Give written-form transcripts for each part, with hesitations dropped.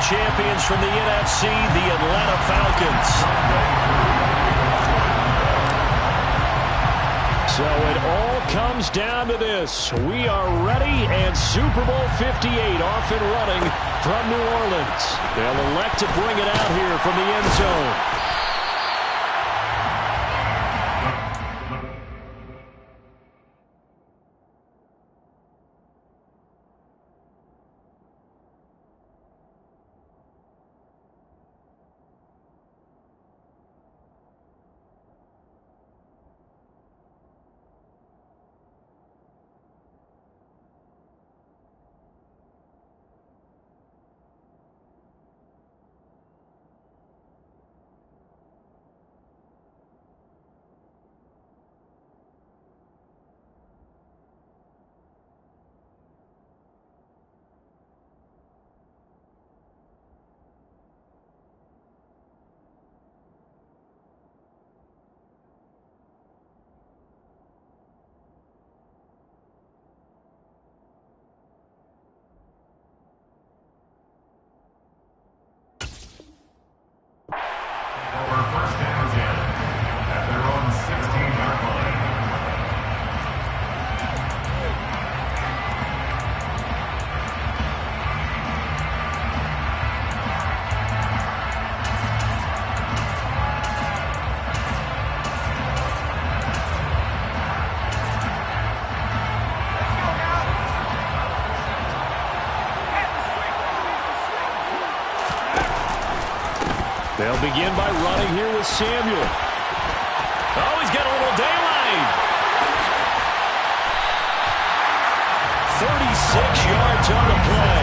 champions from the NFC, the Atlanta Falcons. So it all comes down to this. We are ready, and Super Bowl 58 off and running from New Orleans. They'll elect to bring it out here from the end zone. They'll begin by running here with Samuel. Oh, he's got a little daylight. 36 yards on the play.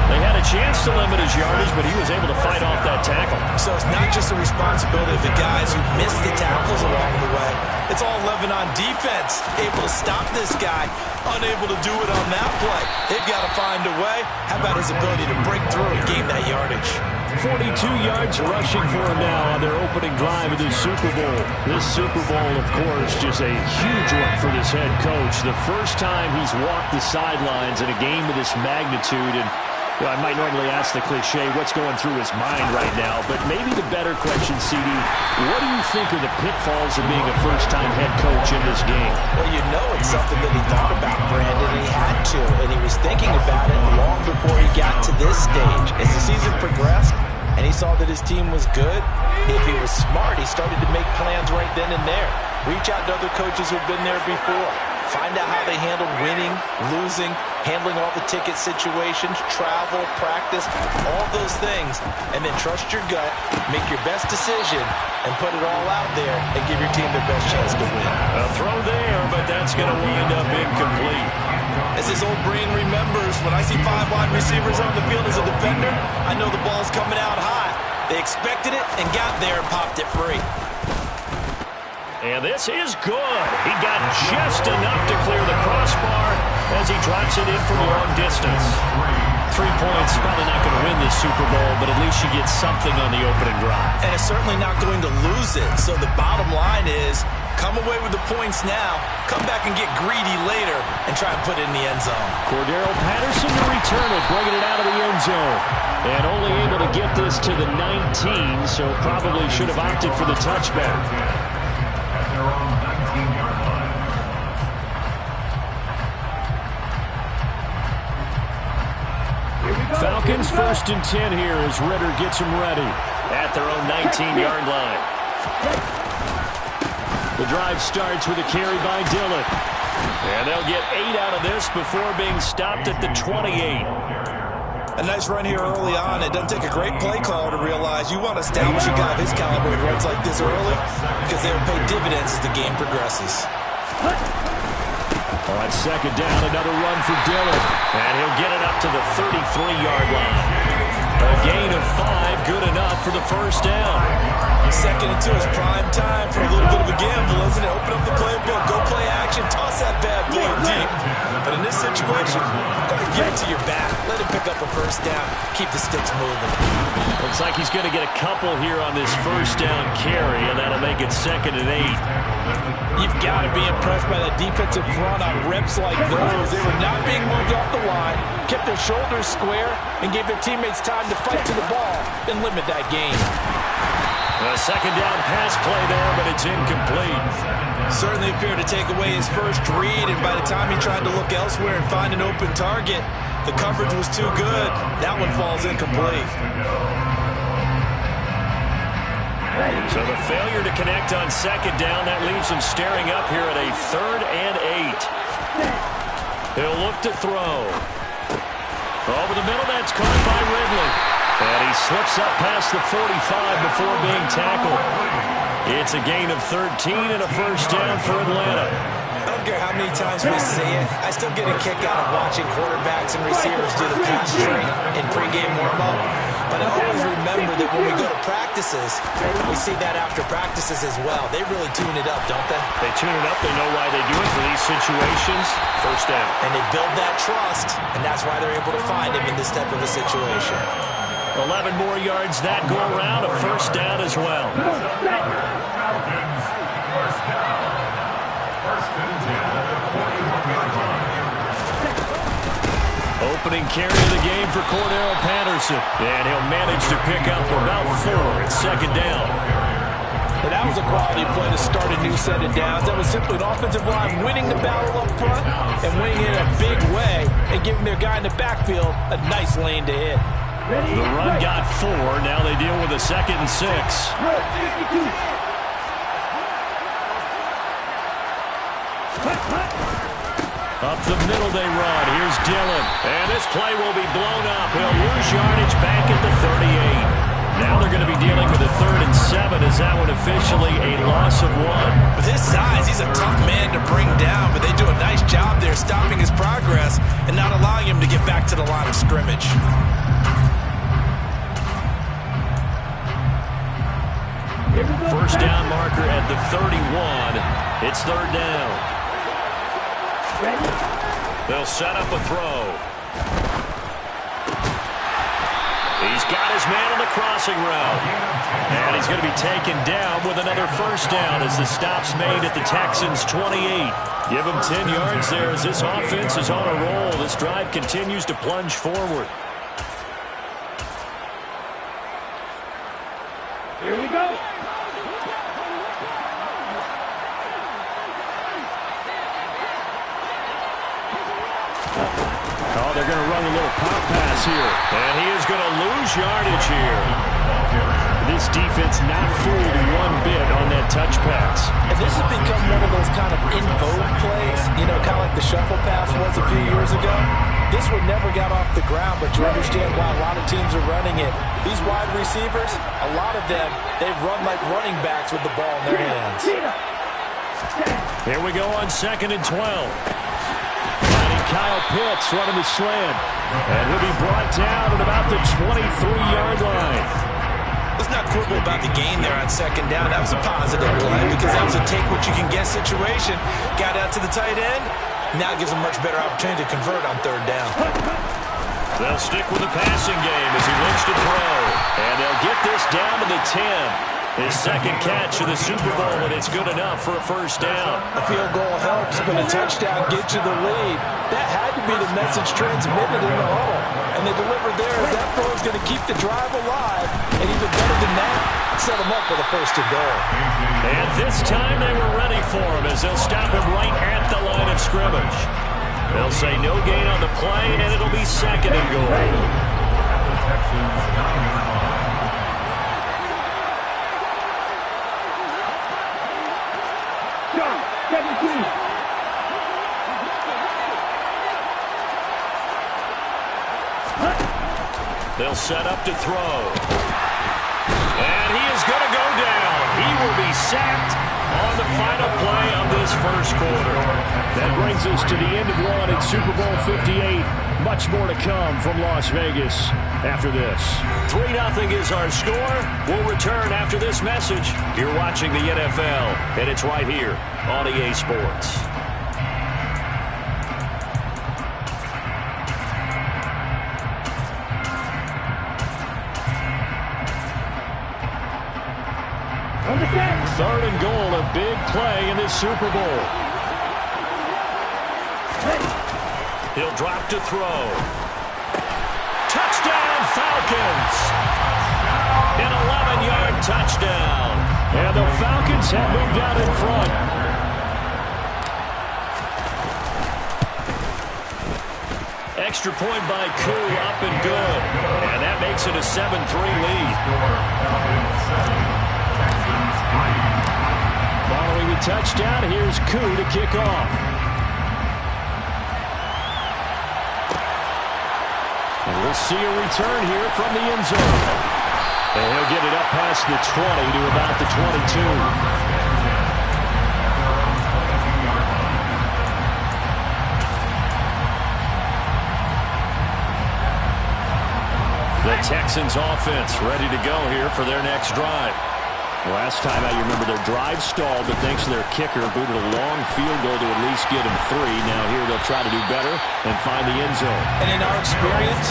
They had a chance to limit his yardage, but he was able to fight off that tackle. So it's not just the responsibility of the guys who missed the tackles along the way. It's all Levin on defense, able to stop this guy, unable to do it on that play. They've got to find a way. How about his ability to break through and gain that yardage? 42 yards rushing for him now on their opening drive of this Super Bowl. This Super Bowl, of course, just a huge one for this head coach. The first time he's walked the sidelines in a game of this magnitude. And I might normally ask the cliche, what's going through his mind right now? But maybe the better question, CD, what do you think are the pitfalls of being a first-time head coach in this game? Well, you know it's something that he thought about, Brandon, and he had to. And he was thinking about it long before he got to this stage. As the season progressed, and he saw that his team was good, if he was smart, he started to make plans right then and there. Reach out to other coaches who've been there before. Find out how they handled winning, losing, handling all the ticket situations, travel, practice, all those things. And then trust your gut, make your best decision, and put it all out there and give your team the best chance to win. A throw there, but that's going to wind up incomplete. As his old brain remembers, when I see 5 wide receivers on the field as a defender, I know the ball's coming out high. They expected it and got there and popped it free. And this is good. He got just enough to clear the crossbar as he drops it in from long distance. 3 points, probably not going to win this Super Bowl, but at least you get something on the opening drive. And it's certainly not going to lose it. So the bottom line is, come away with the points now, come back and get greedy later, and try and put it in the end zone. Cordero Patterson to return it, bringing it out of the end zone. And only able to get this to the 19, so probably should have opted for the touchback. Falcons 1st and 10 here as Ritter gets them ready at their own 19-yard line. The drive starts with a carry by Dillon. And they'll get 8 out of this before being stopped at the 28. A nice run here early on. It doesn't take a great play caller to realize you want to establish a guy of his caliber who runs like this early because they will pay dividends as the game progresses. On 2nd down, another run for Dillon. And he'll get it up to the 33-yard line. A gain of 5, good enough for the first down. 2nd and 2 is prime time for a little bit of a gamble, isn't it? Open up the playbook, go play action, toss that bad boy deep. But in this situation, go ahead and give it to your back. Let him pick up a first down. Keep the sticks moving. Looks like he's going to get a couple here on this first down carry, and that'll make it 2nd and 8. You've got to be impressed by that defensive front on reps like those. They were not being moved off the line, kept their shoulders square, and gave their teammates time to fight to the ball and limit that gain. A second down pass play there, but it's incomplete. Certainly appeared to take away his first read, and by the time he tried to look elsewhere and find an open target, the coverage was too good. That one falls incomplete. So the failure to connect on second down, that leaves him staring up here at a 3rd and 8. He'll look to throw. Over the middle, that's caught by Ridley. And he slips up past the 45 before being tackled. It's a gain of 13 and a first down for Atlanta. I don't care how many times we see it. I still get a kick out of watching quarterbacks and receivers do the pass tree in pregame warm-up. But I always remember that when we go to practices, we see that after practices as well. They really tune it up, don't they? They tune it up. They know why they do it for these situations. First down. And they build that trust, and that's why they're able to find him in this type of a situation. 11 more yards that go around, a first down as well. Opening carry of the game for Cordell Patterson. And he'll manage to pick up about 4 at second down. And that was a quality play to start a new set of downs. That was simply an offensive line winning the battle up front and winning it in a big way and giving their guy in the backfield a nice lane to hit. The run got 4. Now they deal with a 2nd and 6. Up the middle they run. Here's Dillon. And this play will be blown up. He'll lose yardage back at the 38. Now they're going to be dealing with a 3rd and 7. Is that one officially a loss of 1? With his size, he's a tough man to bring down, but they do a nice job there stopping his progress and not allowing him to get back to the line of scrimmage. First down marker at the 31. It's 3rd down. They'll set up a throw. He's got his man on the crossing route. And he's going to be taken down with another first down as the stop's made at the Texans' 28. Give him 10 yards there as this offense is on a roll. This drive continues to plunge forward. Here we go. Oh, they're going to run a little pop pass here. And he is going to lose yardage here. This defense not fooled one bit on that touch pass. And this has become one of those kind of in vogue plays, you know, kind of like the shuffle pass was a few years ago. This one never got off the ground, but you understand why a lot of teams are running it. These wide receivers, a lot of them, they've run like running backs with the ball in their hands. Here we go on 2nd and 12. Kyle Pitts running the slant. And he'll be brought down at about the 23-yard line. Let's not quibble about the gain there on 2nd down. That was a positive play because that was a take-what-you-can-get situation. Got out to the tight end. Now it gives them much better opportunity to convert on 3rd down. They'll stick with the passing game as he looks to throw. And they'll get this down to the 10. His 2nd catch of the Super Bowl, and it's good enough for a first down. A field goal helps, but a touchdown gets you the lead. That had to be the message transmitted in the huddle. And they delivered there as that throw is going to keep the drive alive. And even better than that, set them up for the 1st and goal. And this time they were ready for him as they'll stop him right at the line of scrimmage. They'll say no gain on the play, and it'll be 2nd and goal. They'll set up to throw. And he is going to go down. He will be sacked on the final play of this first quarter. That brings us to the end of one at Super Bowl 58. Much more to come from Las Vegas after this. 3-0 is our score. We'll return after this message. You're watching the NFL, and it's right here on EA Sports. Third and goal, a big play in this Super Bowl. He'll drop to throw. Touchdown, Falcons! An 11-yard touchdown. And the Falcons have moved out in front. Extra point by Koo, up and good. And that makes it a 7-3 lead. Following the touchdown, here's Koo to kick off. And we'll see a return here from the end zone. And he'll get it up past the 20 to about the 22. The Texans offense ready to go here for their next drive. Last time out, you remember their drive stalled, but thanks to their kicker, booted a long field goal to at least get him 3. Now here they'll try to do better and find the end zone. And in our experience,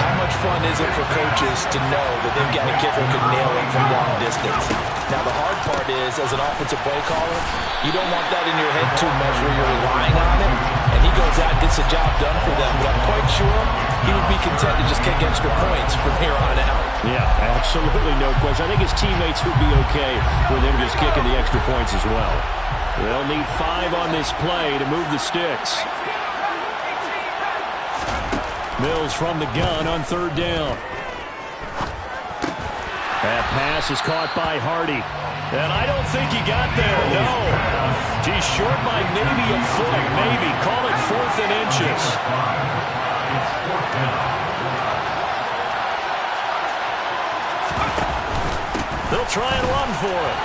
how much fun is it for coaches to know that they've got a kicker who can nail it from long distance? Now the hard part is, as an offensive play caller, you don't want that in your head too much where you're relying on him, and he goes out and gets the job done for them. But I'm quite sure he would be content to just kick extra points from here on out. Yeah, absolutely no question. I think his teammates would be okay with him just kicking the extra points as well. They'll need 5 on this play to move the sticks. Mills from the gun on third down. That pass is caught by Hardy. And I don't think he got there, no. He's short by maybe a foot, maybe. Call it 4th and inches. They'll try and run for it.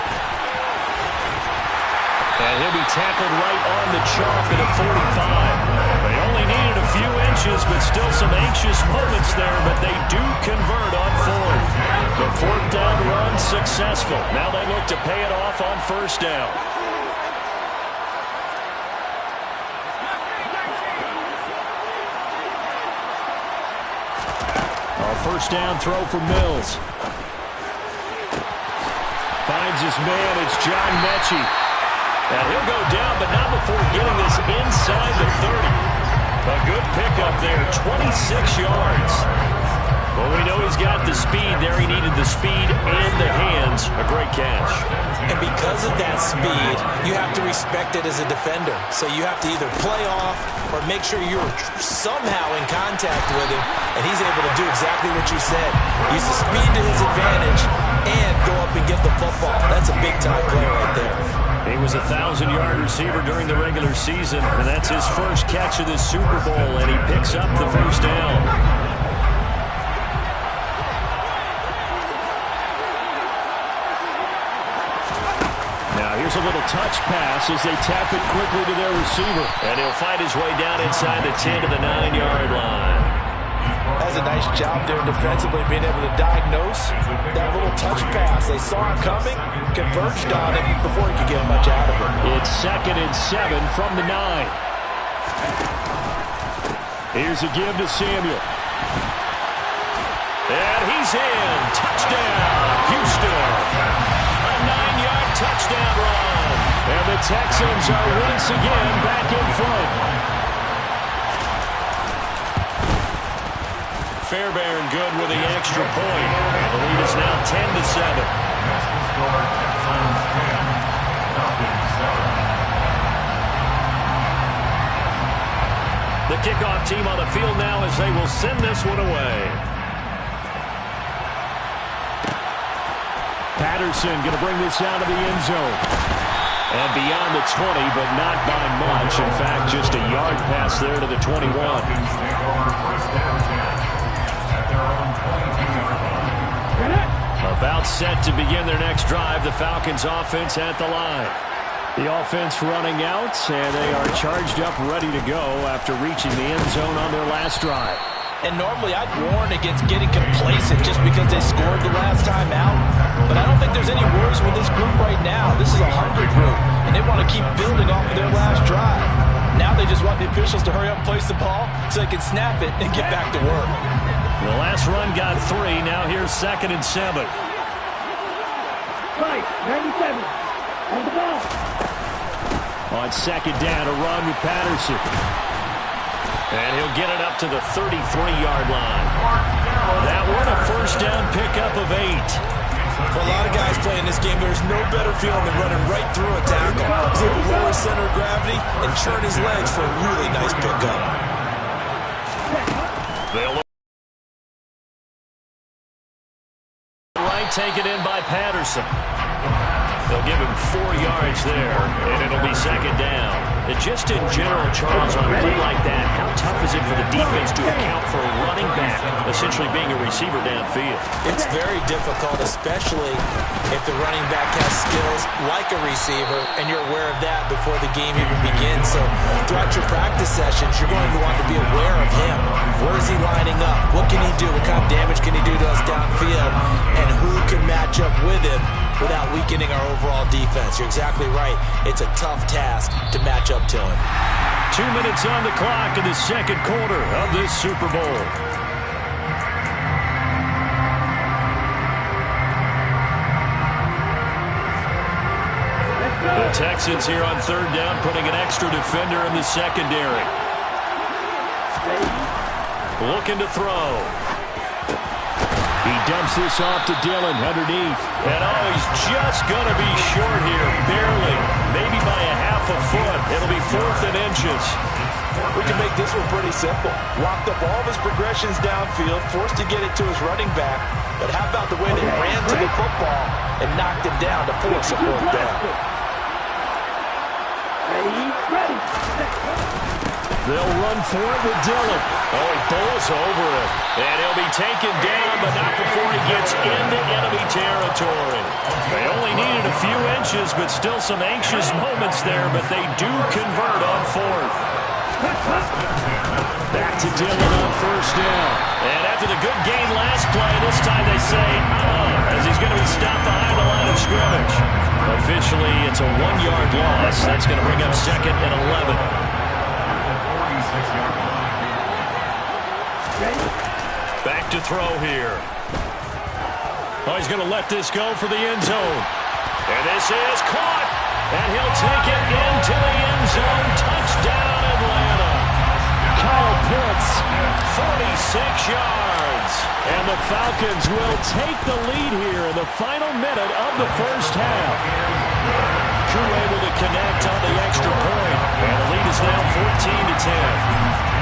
And he'll be tackled right on the chalk at a 45. They only needed a few inches, but still some anxious moments there, but they do convert on 4th. The 4th down run successful. Now they look to pay it off on 1st down. Our 1st down throw for Mills. Finds his man, it's John Mechie. And he'll go down, but not before getting this inside the 30. A good pickup there, 26 yards. Well, we know he's got the speed there. He needed the speed and the hands. A great catch. And because of that speed, you have to respect it as a defender. So you have to either play off or make sure you're somehow in contact with him, and he's able to do exactly what you said. Use the speed to his advantage and go up and get the football. That's a big-time play right there. He was a 1,000-yard receiver during the regular season, and that's his first catch of this Super Bowl, and he picks up the 1st down. Now here's a little touch pass as they tap it quickly to their receiver, and he'll fight his way down inside the 10 to the 9-yard line. Has a nice job there defensively, being able to diagnose that little touch pass. They saw it coming, converged on him before he could get much out of it. It's 2nd and 7 from the 9. Here's a give to Samuel. And he's in. Touchdown, Houston. A 9-yard touchdown run. And the Texans are once again back in front. Fairbairn good with the extra point. And the lead is now 10 to 7. The kickoff team on the field now as they will send this one away. Patterson going to bring this out of the end zone. And beyond the 20, but not by much. In fact, just a yard pass there to the 21. About set to begin their next drive. The Falcons offense at the line. The offense running out, and they are charged up, ready to go after reaching the end zone on their last drive. And normally I'd warn against getting complacent just because they scored the last time out. But I don't think there's any worries with this group right now. This is a hungry group, and they want to keep building off of their last drive. Now they just want the officials to hurry up and place the ball so they can snap it and get back to work. The last run got 3. Now here's 2nd and 7. On second down, a run with Patterson. And he'll get it up to the 33-yard line. That one a first down pickup of 8. For a lot of guys playing this game, there's no better feeling than running right through a tackle. He's able to lower his center of gravity and churn his legs for a really nice pickup. They'll right, take it in by Patterson. They'll give him 4 yards there, and it'll be second down. And just in general, Charles, on a play like that, how tough is it for the defense to account for a running back essentially being a receiver downfield? It's very difficult, especially if the running back has skills like a receiver, and you're aware of that before the game even begins. So throughout your practice sessions, you're going to want to be aware of him. Where is he lining up? What can he do? What kind of damage can he do to us downfield? And who can match up with him without weakening our overall defense? You're exactly right. It's a tough task to match up to him. 2 minutes on the clock in the second quarter of this Super Bowl. The Texans here on third down, putting an extra defender in the secondary. Looking to throw. He dumps this off to Dillon underneath. And he's just going to be short here, barely. Maybe by a half a foot. It'll be 4th and inches. We can make this one pretty simple. Locked up all of his progressions downfield, forced to get it to his running back. But how about the way they ran to the football and knocked him down to force a 4th down? They'll run for it with Dillon. He bowls over it. And he'll be taken down, but not before he gets into enemy territory. They only needed a few inches, but still some anxious moments there, but they do convert on 4th. Back to Dillon on first down. And after the good gain last play, this time they say, as he's going to be stopped behind the line of scrimmage. Officially, it's a 1-yard loss. That's going to bring up second and 11. Back to throw here. He's going to let this go for the end zone. And this is caught. And he'll take it into the end zone. Touchdown, Atlanta. Kyle Pitts, 46 yards. And the Falcons will take the lead here in the final minute of the first half. Crew able to connect on the extra point. And the lead is now 14-10.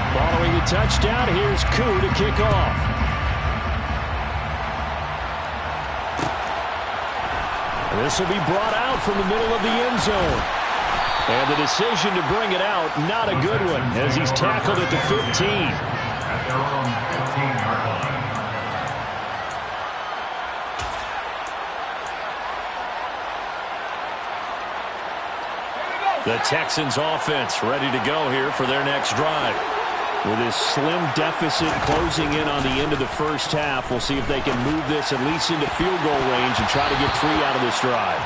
Following the touchdown, here's Koo to kick off. This will be brought out from the middle of the end zone. And the decision to bring it out, not a good one, as he's tackled at the 15. At their own 15-yard line. The Texans offense ready to go here for their next drive. With this slim deficit closing in on the end of the first half, we'll see if they can move this at least into field goal range and try to get 3 out of this drive.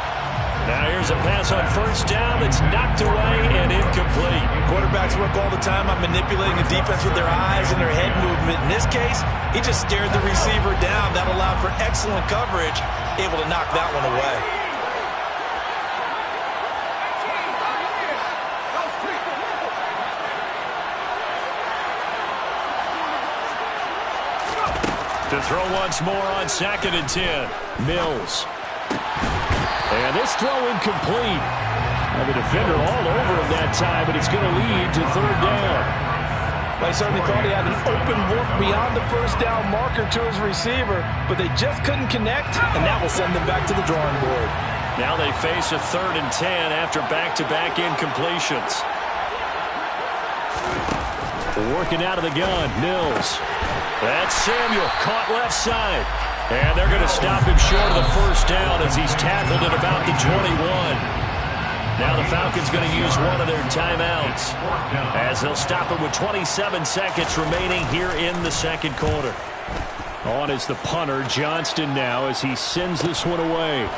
Now here's a pass on first down that's knocked away and incomplete. Quarterbacks work all the time on manipulating the defense with their eyes and their head movement. In this case, he just stared the receiver down. That allowed for excellent coverage, able to knock that one away. To throw once more on second and 10. Mills. And this throw incomplete. Now the defender all over him that time, but it's going to lead to third down. They certainly thought he had an open look beyond the first down marker to his receiver, but they just couldn't connect, and that will send them back to the drawing board. Now they face a 3rd and 10 after back-to-back incompletions. Working out of the gun, Mills. That's Samuel, caught left side. And they're going to stop him short of the first down as he's tackled at about the 21. Now the Falcons going to use one of their timeouts as they'll stop him with 27 seconds remaining here in the second quarter. On is the punter, Johnston, now as he sends this one away.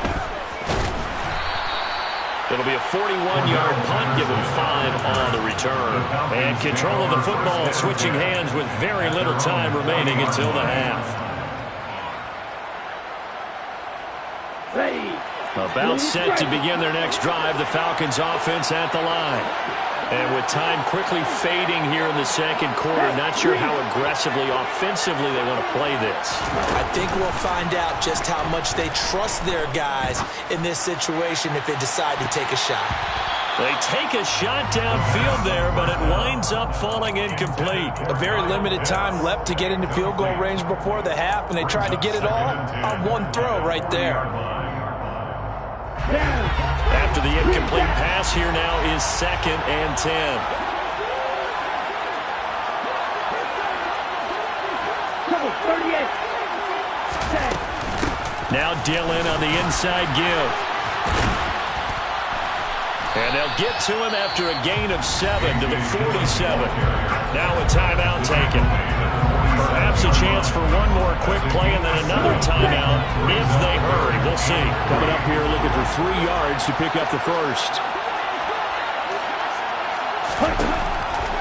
It'll be a 41-yard punt, give him 5 on the return. And control of the football switching hands with very little time remaining until the half. About set to begin their next drive, the Falcons offense at the line. And with time quickly fading here in the second quarter, not sure how aggressively, offensively they want to play this. I think we'll find out just how much they trust their guys in this situation if they decide to take a shot. They take a shot downfield there, but it winds up falling incomplete. A very limited time left to get into field goal range before the half, and they tried to get it all on one throw right there. After the incomplete pass, here now is 2nd and 10. Now Dillon on the inside give. And they'll get to him after a gain of 7 to the 47. Now a timeout taken. Perhaps a chance for one more quick play and then another timeout if they hurry. We'll see. Coming up here looking for 3 yards to pick up the first.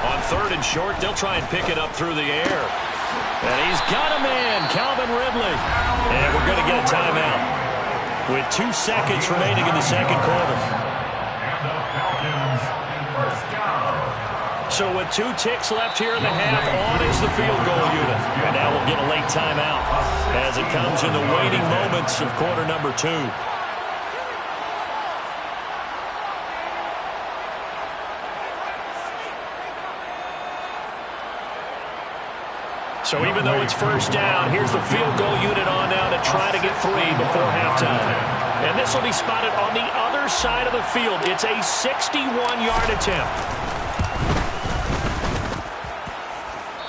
On 3rd and short, they'll try and pick it up through the air. And he's got a man, Calvin Ridley. And we're going to get a timeout with 2 seconds remaining in the second quarter. So with 2 ticks left here in the half, on is the field goal unit. And now we'll get a late timeout as it comes in the waning moments of quarter number 2. So even though it's first down, here's the field goal unit on now to try to get 3 before halftime. And this will be spotted on the other side of the field. It's a 61-yard attempt.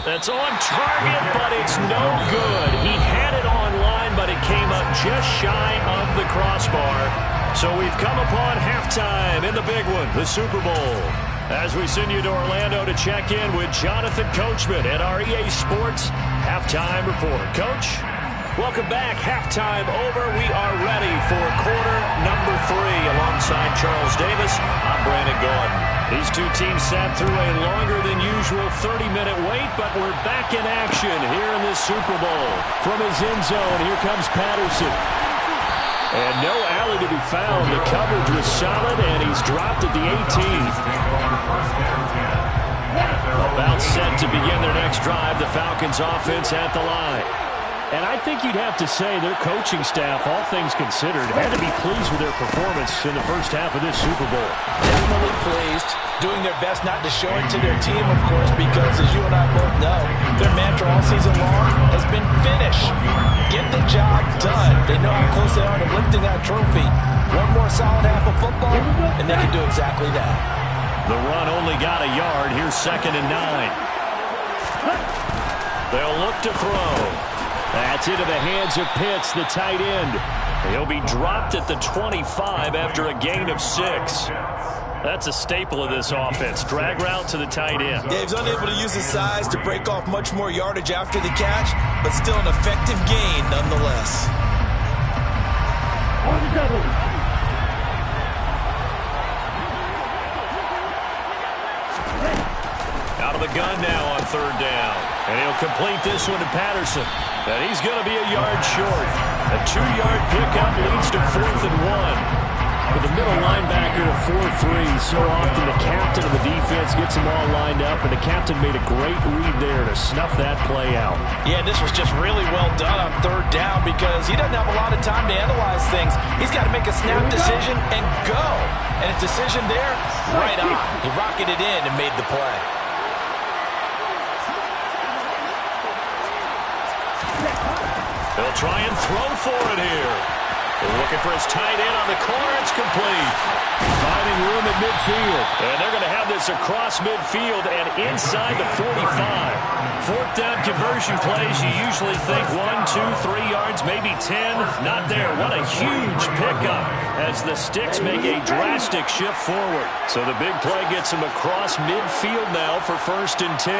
That's on target, but it's no good. He had it on line, but it came up just shy of the crossbar. So we've come upon halftime in the big one, the Super Bowl. As we send you to Orlando to check in with Jonathan Coachman at our EA Sports Halftime Report. Coach, welcome back. Halftime over. We are ready for quarter number 3 alongside Charles Davis. I'm Brandon Gordon. These 2 teams sat through a longer than usual 30-minute wait, but we're back in action here in this Super Bowl. From his end zone, here comes Patterson. And no alley to be found. The coverage was solid, and he's dropped at the 18. About set to begin their next drive, the Falcons offense at the line. And I think you'd have to say their coaching staff, all things considered, had to be pleased with their performance in the first half of this Super Bowl. Definitely pleased, doing their best not to show it to their team, of course, because as you and I both know, their mantra all season long has been finish. Get the job done. They know how close they are to lifting that trophy. One more solid half of football, and they can do exactly that. The run only got a yard. Here's 2nd and 9. They'll look to throw. That's into the hands of Pitts, the tight end. He'll be dropped at the 25 after a gain of 6. That's a staple of this offense. Drag route to the tight end. Dave's unable to use his size to break off much more yardage after the catch, but still an effective gain nonetheless. On the double. Out of the gun now on 3rd down. And he'll complete this one to Patterson. And he's going to be a yard short. A 2-yard pickup leads to 4th and 1. With the middle linebacker at 4-3, so often the captain of the defense gets them all lined up, and the captain made a great read there to snuff that play out. Yeah, this was just really well done on 3rd down because he doesn't have a lot of time to analyze things. He's got to make a snap decision and go. And his decision there, right on. He rocketed in and made the play. They'll try and throw for it here. They're looking for his tight end on the corner. It's complete. Finding room at midfield. And they're going to have this across midfield and inside the 45. 4th down conversion plays, you usually think 1, 2, 3 yards, maybe 10. Not there. What a huge pickup as the sticks make a drastic shift forward. So the big play gets him across midfield now for 1st and 10.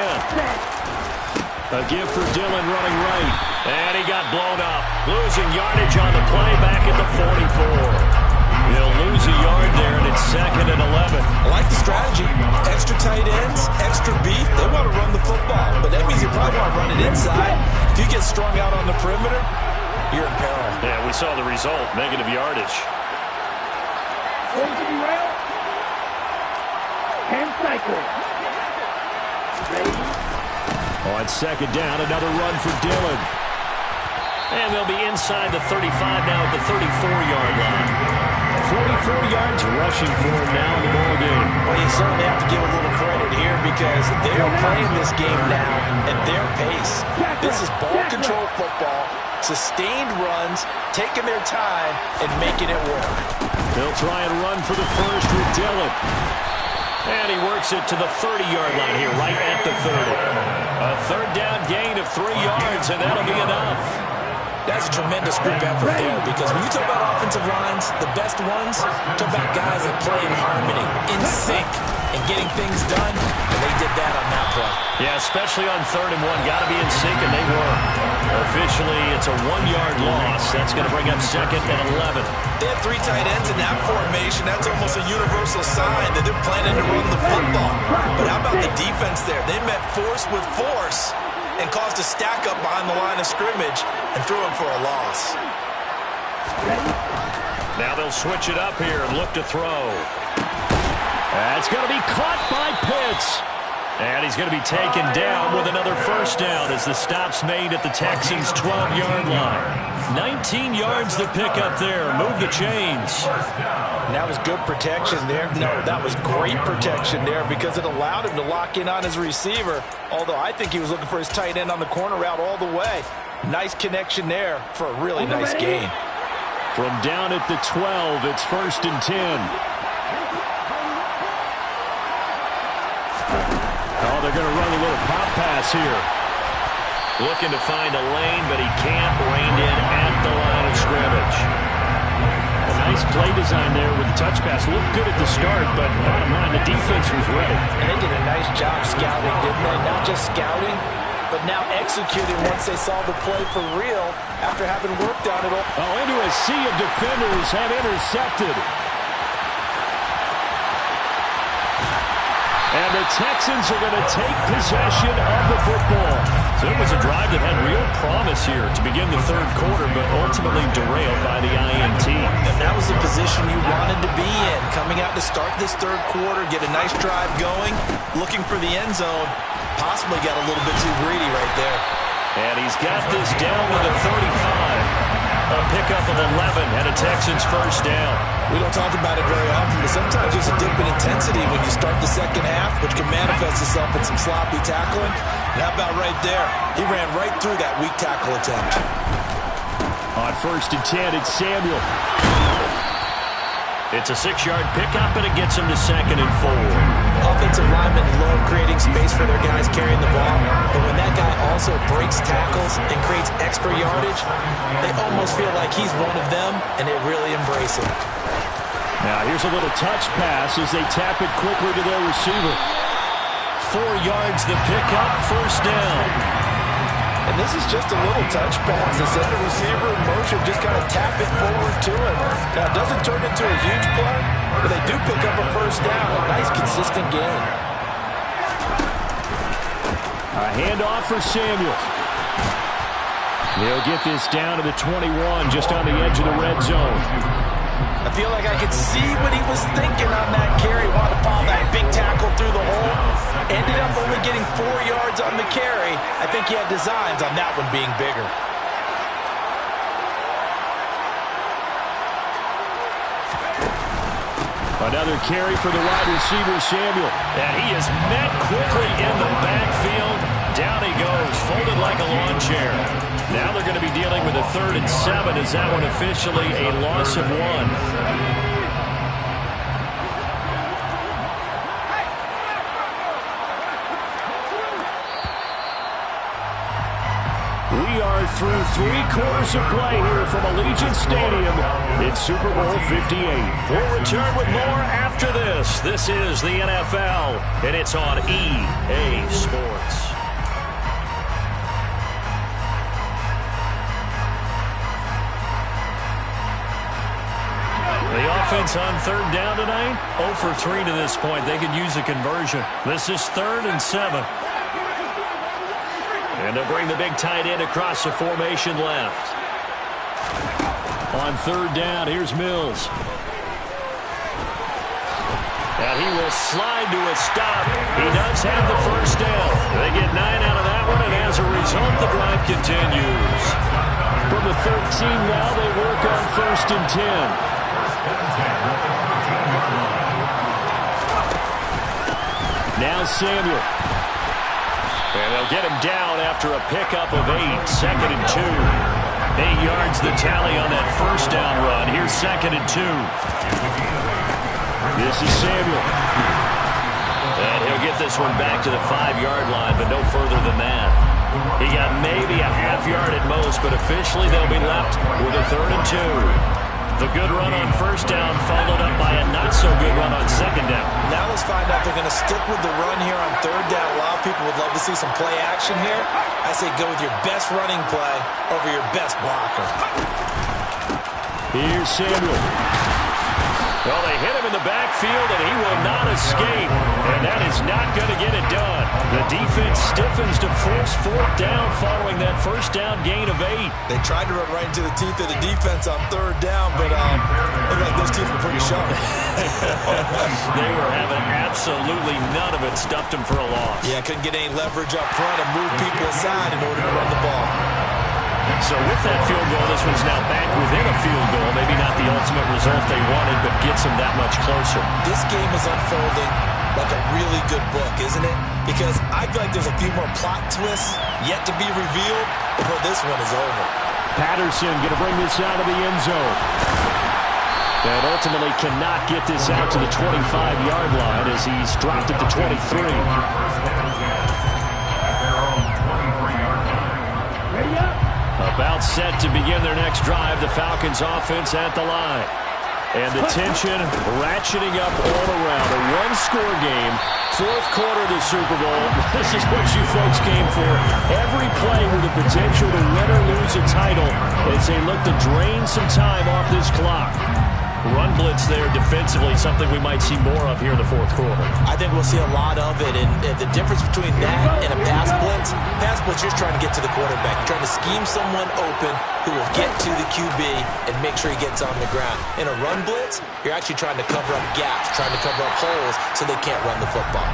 A give for Dillon running right. And he got blown up. Losing yardage on the play back at the 44. They'll lose a yard there, and it's 2nd and 11. I like the strategy. Extra tight ends, extra beef. They want to run the football, but that means you probably want to run it inside. If you get strung out on the perimeter, you're in peril. Yeah, we saw the result, negative yardage. And cycle. Ready? On second down, another run for Dillon. And they'll be inside the 35 now at the 34-yard line. 44 yards rushing for him now in the ball game. Well, you certainly have to give a little credit here because they're playing this game now at their pace. This is ball control football, sustained runs, taking their time, and making it work. They'll try and run for the first with Dillon. And he works it to the 30-yard line here, right at the 30. A third down gain of 3 yards, and that'll be enough. That's a tremendous group effort there because when you talk about offensive lines, the best ones, talk about guys that play in harmony, in sync, and getting things done, and they did that on that play. Yeah, especially on 3rd and 1. Got to be in sync, and they were. Officially, it's a 1-yard loss. That's going to bring up 2nd and 11. They had 3 tight ends in that formation. That's almost a universal sign that they're planning to run the football. But how about the defense there? They met force with force and caused a stack up behind the line of scrimmage and threw him for a loss. Now they'll switch it up here and look to throw. That's going to be caught by Pitts. And he's going to be taken down with another first down as the stop's made at the Texans' 12-yard line. 19 yards to pick up there. Move the chains. And that was good protection there. No, that was great protection there because it allowed him to lock in on his receiver. Although I think he was looking for his tight end on the corner route all the way. Nice connection there for a really nice gain. From down at the 12, it's 1st and 10. Oh, they're going to run a little pop pass here. Looking to find a lane, but he can't. Reined in at the line of scrimmage. A nice play design there with the touch pass. Looked good at the start, but bottom line, the defense was ready. And they did a nice job scouting, didn't they? Not just scouting, but now executing once they saw the play for real after having worked on it all. Oh, into a sea of defenders have intercepted. And the Texans are going to take possession of the football. So it was a drive that had real promise here to begin the 3rd quarter, but ultimately derailed by the INT. And that was the position you wanted to be in. Coming out to start this 3rd quarter, get a nice drive going, looking for the end zone. Possibly got a little bit too greedy right there. And he's got this down to the 35. A pickup of 11 and a Texans first down. We don't talk about it very often, but sometimes there's a dip in intensity when you start the second half, which can manifest itself in some sloppy tackling. And how about right there? He ran right through that weak tackle attempt. On 1st and 10, it's Samuel. It's a 6-yard pickup, and it gets him to 2nd and 4. Offensive linemen love creating space for their guys carrying the ball, but when that guy also breaks tackles and creates extra yardage, they almost feel like he's one of them, and they really embrace it. Now here's a little touch pass as they tap it quickly to their receiver. 4 yards the pickup, first down. And this is just a little touch pass. They set the receiver in motion, just kind of tap it forward to him. Now, it doesn't turn into a huge play, but they do pick up a first down. A nice, consistent gain. A handoff for Samuel. They'll get this down to the 21, just on the edge of the red zone. I feel like I could see what he was thinking on that carry. Wanted to follow that big tackle through the hole. Ended up only getting 4 yards on the carry. I think he had designs on that one being bigger. Another carry for the wide receiver, Samuel. And he is met quickly in the backfield. Down he goes, folded like a lawn chair. Now they're going to be dealing with a 3rd and 7. Is that one officially a loss of 1? We are through 3 quarters of play here from Allegiant Stadium. It's Super Bowl 58. We'll return with more after this. This is the NFL, and it's on EA Sports. The offense on 3rd down tonight, 0 for 3 to this point. They could use a conversion. This is 3rd and 7. And they'll bring the big tight end across the formation left. On third down, here's Mills. And he will slide to a stop. He does have the first down. They get 9 out of that one, and as a result, the drive continues. From the 13 now, they work on 1st and 10. Now Samuel. And they'll get him down after a pickup of 8. 2nd and 2. 8 yards the tally on that first down run. Here's 2nd and 2. This is Samuel. And he'll get this one back to the 5-yard line, but no further than that. He got maybe a half yard at most, but officially they'll be left with a 3rd and 2. The good run on first down followed up by a not-so-good run on second down. Now let's find out they're going to stick with the run here on third down. A lot of people would love to see some play action here. I say go with your best running play over your best blocker. Here's Samuel. Well, they hit him in the backfield, and he will not escape. And that is not going to get it done. The defense stiffens to force 4th down following that first down gain of 8. They tried to run right into the teeth of the defense on third down, but looked like those teeth were pretty sharp. They were having absolutely none of it. Stuffed him for a loss. Yeah, couldn't get any leverage up front and move people aside in order to run the ball. So with that field goal, this one's now back within a field goal. Maybe not the ultimate result they wanted, but gets them that much closer. This game is unfolding like a really good book, isn't it? Because I feel like there's a few more plot twists yet to be revealed before this one is over. Patterson going to bring this out of the end zone. And ultimately cannot get this out to the 25-yard line as he's dropped at the 23. About set to begin their next drive, the Falcons offense at the line. And the tension ratcheting up all around. A one-score game, 4th quarter of the Super Bowl. This is what you folks came for. Every play with the potential to win or lose a title as they look to drain some time off this clock. Run blitz there defensively, something we might see more of here in the 4th quarter. I think we'll see a lot of it, and the difference between that and a pass blitz, you're just trying to get to the quarterback. You're trying to scheme someone open who will get to the QB and make sure he gets on the ground. In a run blitz, you're actually trying to cover up gaps, trying to cover up holes so they can't run the football.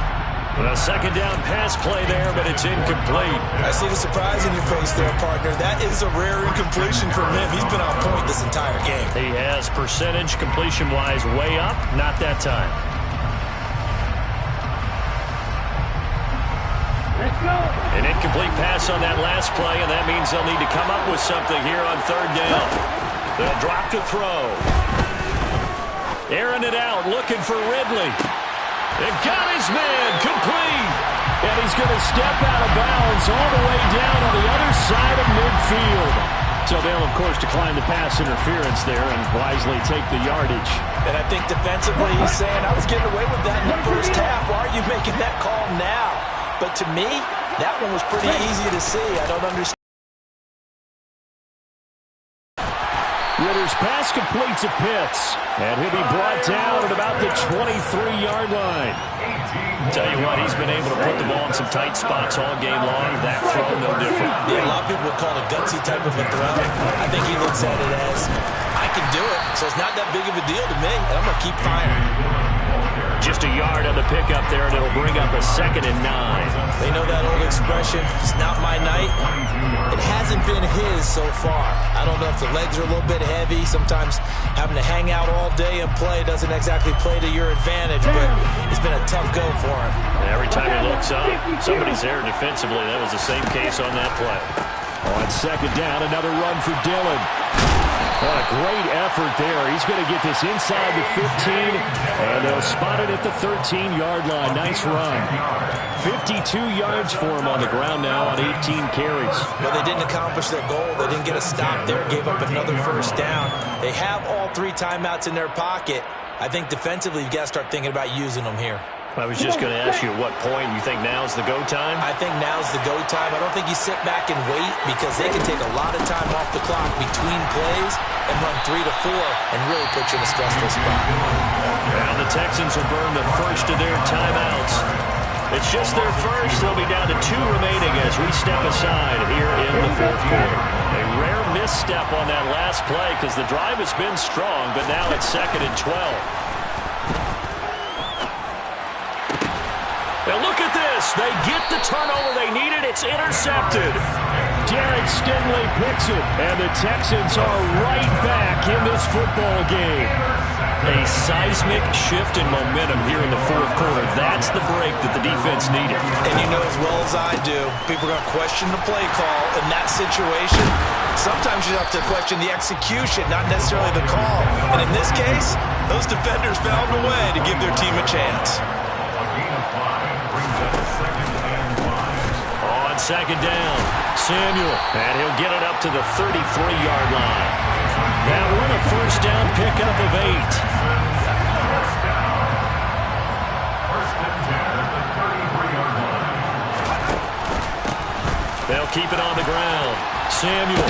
A second down pass play there, but it's incomplete. I see the surprise in your face there, partner. That is a rare incompletion from him. He's been on point this entire game. He has percentage completion-wise way up, not that time. Let's go. An incomplete pass on that last play, and that means they'll need to come up with something here on 3rd down. They'll drop to throw. Airing it out, looking for Ridley. And got his man, complete. And he's going to step out of bounds all the way down on the other side of midfield. So they'll, of course, decline the pass interference there and wisely take the yardage. And I think defensively he's saying, I was getting away with that in the first half. Why are you making that call now? But to me, that one was pretty easy to see. I don't understand. Ritter's pass complete to Pitts. And he'll be brought down at about the 23-yard line. Tell you what, he's been able to put the ball in some tight spots all game long. That throw, no different. Yeah, a lot of people would call it a gutsy type of a throw. I think he looks at it as, I can do it, so it's not that big of a deal to me, and I'm going to keep firing. Just a yard on the pickup there, and it'll bring up a 2nd and 9. They know that old expression, it's not my night. It hasn't been his so far. I don't know if the legs are a little bit heavy. Sometimes having to hang out all day and play doesn't exactly play to your advantage, but it's been a tough go for him. And every time he looks up, somebody's there defensively. That was the same case on that play. On 2nd down, another run for Dillon. What a great effort there. He's going to get this inside the 15, and they'll spot it at the 13-yard line. Nice run. 52 yards for him on the ground now on 18 carries. Well, they didn't accomplish their goal. They didn't get a stop there, gave up another first down. They have all 3 timeouts in their pocket. I think defensively you've got to start thinking about using them here. I was just going to ask you at what point you think now's the go time? I think now's the go time. I don't think you sit back and wait because they can take a lot of time off the clock between plays and run 3 to 4 and really put you in a stressful spot. Well, the Texans will burn the first of their timeouts. It's just their first. They'll be down to 2 remaining as we step aside here in the 4th quarter. A rare miss misstep on that last play because the drive has been strong, but now it's 2nd and 12. Now look at this. They get the turnover they needed. It's intercepted. Jared Stingley picks it, and the Texans are right back in this football game. A seismic shift in momentum here in the 4th quarter. That's the break that the defense needed. And you know as well as I do, people are going to question the play call in that situation. Sometimes you have to question the execution, not necessarily the call. And in this case, those defenders found a way to give their team a chance. On 2nd down, Samuel, and he'll get it up to the 33-yard line. That one a 1st down pickup of 8. They'll keep it on the ground. Samuel,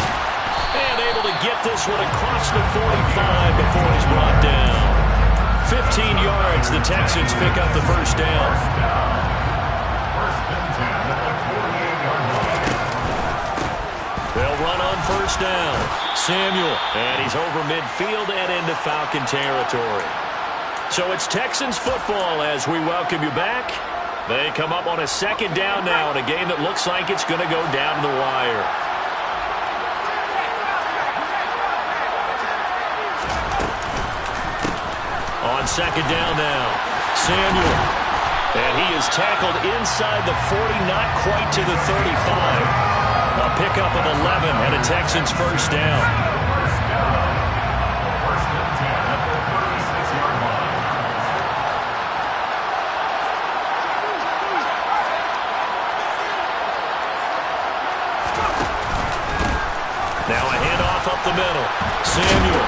and able to get this one across the 45 before he's brought down. 15 yards, the Texans pick up the 1st down. They'll run on 1st down. Samuel, and he's over midfield and into Falcon territory. So it's Texans football as we welcome you back. They come up on a 2nd down now in a game that looks like it's going to go down to the wire. On 2nd down now, Samuel, and he is tackled inside the 40, not quite to the 35. A pickup of 11 and a Texans 1st down. Now a handoff up the middle. Samuel.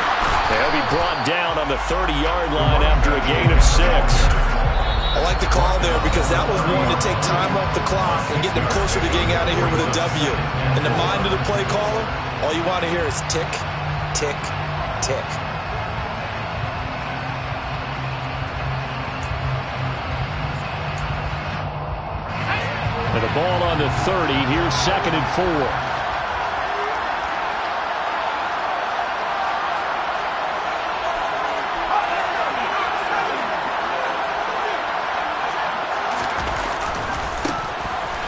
They'll be brought down on the 30-yard line after a gain of 6. I like the call there because that was one to take time off the clock and get them closer to getting out of here with a W. In the mind of the play caller, all you want to hear is tick, tick, tick. And the ball on the 30. Here's 2nd and 4.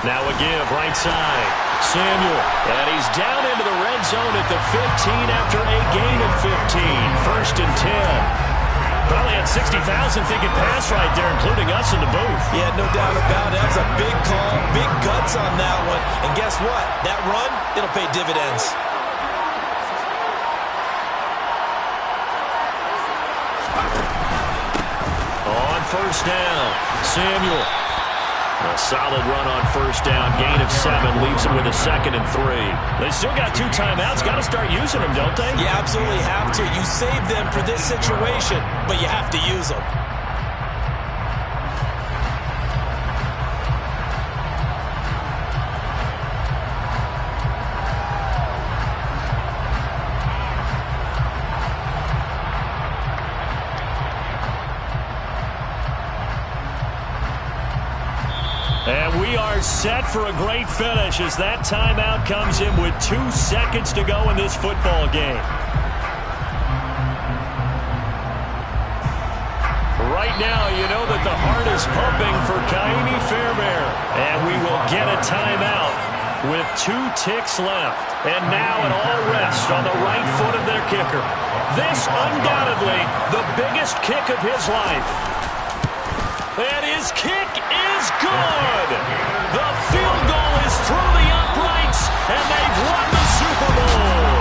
Now a give, right side. Samuel, and he's down into the red zone at the 15 after a gain of 15. 1st and 10. Probably had 60,000 thinking pass right there, including us in the booth. Yeah, no doubt about it. That was a big call, big guts on that one. And guess what? That run, it'll pay dividends. On 1st down, Samuel. A solid run on 1st down. Gain of 7 leaves him with a 2nd and 3. They still got 2 timeouts. Got to start using them, don't they? You absolutely have to. You save them for this situation, but you have to use them. And we are set for a great finish as that timeout comes in with 2 seconds to go in this football game. Right now, you know that the heart is pumping for Kaimi Fairbairn. And we will get a timeout with 2 ticks left. And now an all rest on the right foot of their kicker. This undoubtedly the biggest kick of his life. And his kick is good. The field goal is through the uprights, and they've won the Super Bowl.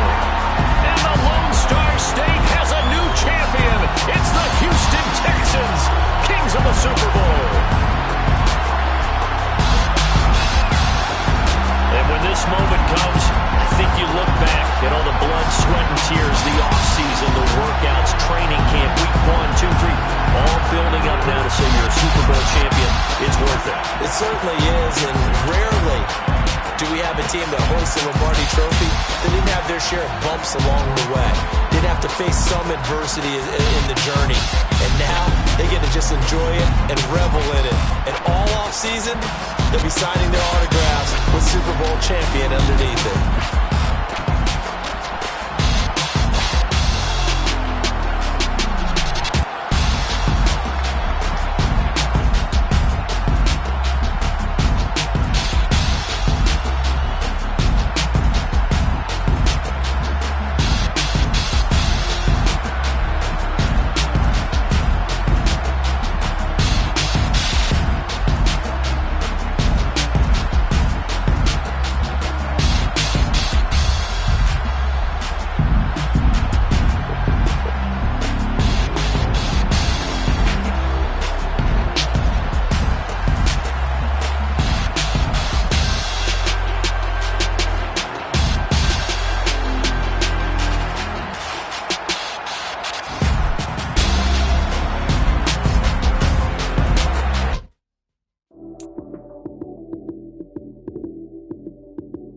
And the Lone Star State has a new champion. It's the Houston Texans, kings of the Super Bowl. And when this moment comes, I think you look back at all the blood, sweat, and tears, the offseason, the workouts, training camp, week 1, 2, 3, all building up now to say you're a Super Bowl champion. It's worth it. It certainly is, and rarely do we have a team that hoists the Lombardi Trophy that didn't have their share of bumps along the way. Didn't have to face some adversity in the journey. And now they get to just enjoy it and revel in it. And all off season, they'll be signing their autographs with Super Bowl champion underneath it.